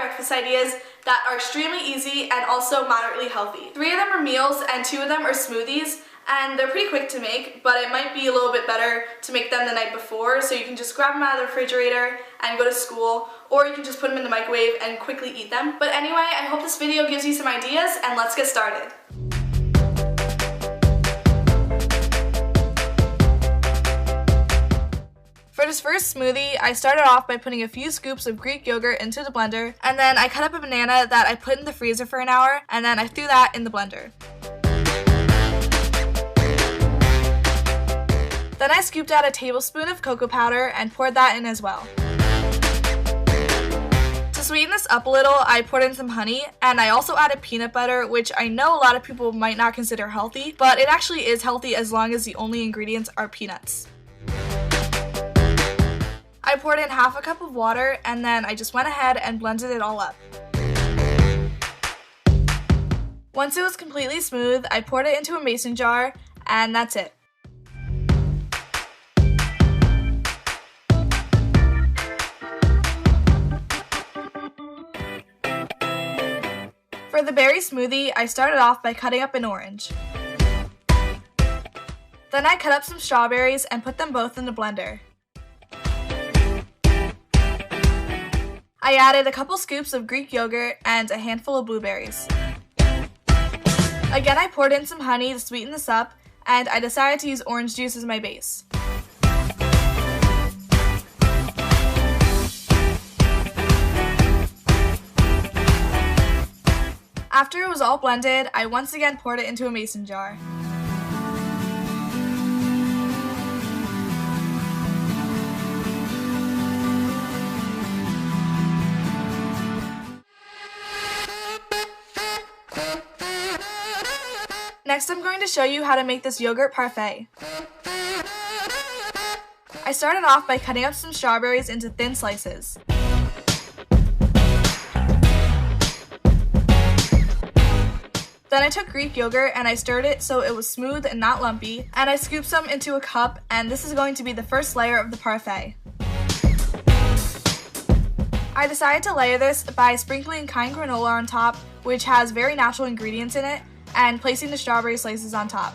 breakfast ideas that are extremely easy and also moderately healthy. 3 of them are meals and 2 of them are smoothies, and they're pretty quick to make, but it might be a little bit better to make them the night before, so you can just grab them out of the refrigerator and go to school, or you can just put them in the microwave and quickly eat them. But anyway, I hope this video gives you some ideas, and let's get started. For this first smoothie, I started off by putting a few scoops of Greek yogurt into the blender, and then I cut up a banana that I put in the freezer for an hour, and then I threw that in the blender. Then I scooped out a tablespoon of cocoa powder and poured that in as well. To sweeten this up a little, I poured in some honey, and I also added peanut butter, which I know a lot of people might not consider healthy, but it actually is healthy as long as the only ingredients are peanuts. I poured in half a cup of water, and then I just went ahead and blended it all up. Once it was completely smooth, I poured it into a mason jar, and that's it. For the berry smoothie, I started off by cutting up an orange. Then I cut up some strawberries and put them both in the blender. I added a couple scoops of Greek yogurt and a handful of blueberries. Again, I poured in some honey to sweeten this up, and I decided to use orange juice as my base. After it was all blended, I once again poured it into a mason jar. Next, I'm going to show you how to make this yogurt parfait. I started off by cutting up some strawberries into thin slices. Then I took Greek yogurt and I stirred it so it was smooth and not lumpy, and I scooped some into a cup, and this is going to be the first layer of the parfait. I decided to layer this by sprinkling kind granola on top, which has very natural ingredients in it, and placing the strawberry slices on top.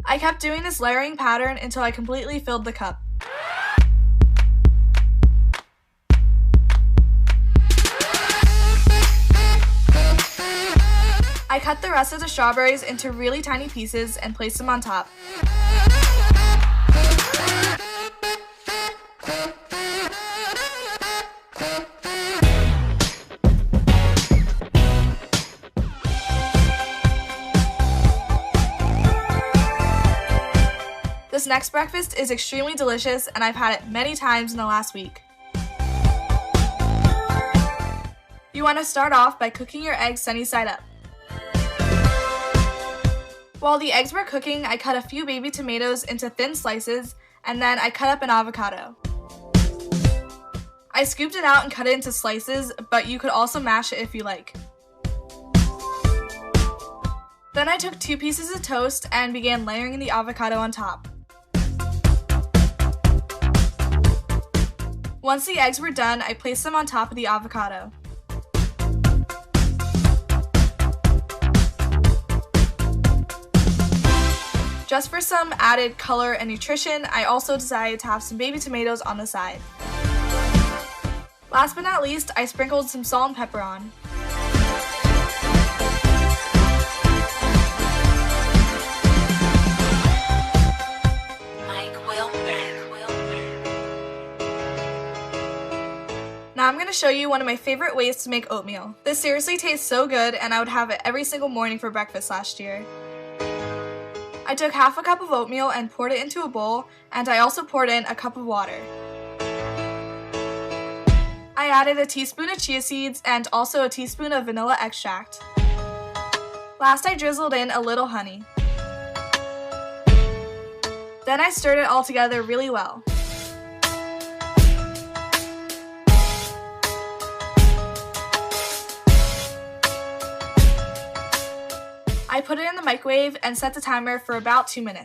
I kept doing this layering pattern until I completely filled the cup. I cut the rest of the strawberries into really tiny pieces and placed them on top. This next breakfast is extremely delicious, and I've had it many times in the last week. You want to start off by cooking your eggs sunny side up. While the eggs were cooking, I cut a few baby tomatoes into thin slices, and then I cut up an avocado. I scooped it out and cut it into slices, but you could also mash it if you like. Then I took 2 pieces of toast and began layering the avocado on top. Once the eggs were done, I placed them on top of the avocado. Just for some added color and nutrition, I also decided to have some baby tomatoes on the side. Last but not least, I sprinkled some salt and pepper on. Now I'm going to show you one of my favorite ways to make oatmeal. This seriously tastes so good, and I would have it every single morning for breakfast last year. I took half a cup of oatmeal and poured it into a bowl, and I also poured in a cup of water. I added a teaspoon of chia seeds and also a teaspoon of vanilla extract. Last, I drizzled in a little honey. Then I stirred it all together really well. I put it in the microwave and set the timer for about 2 minutes.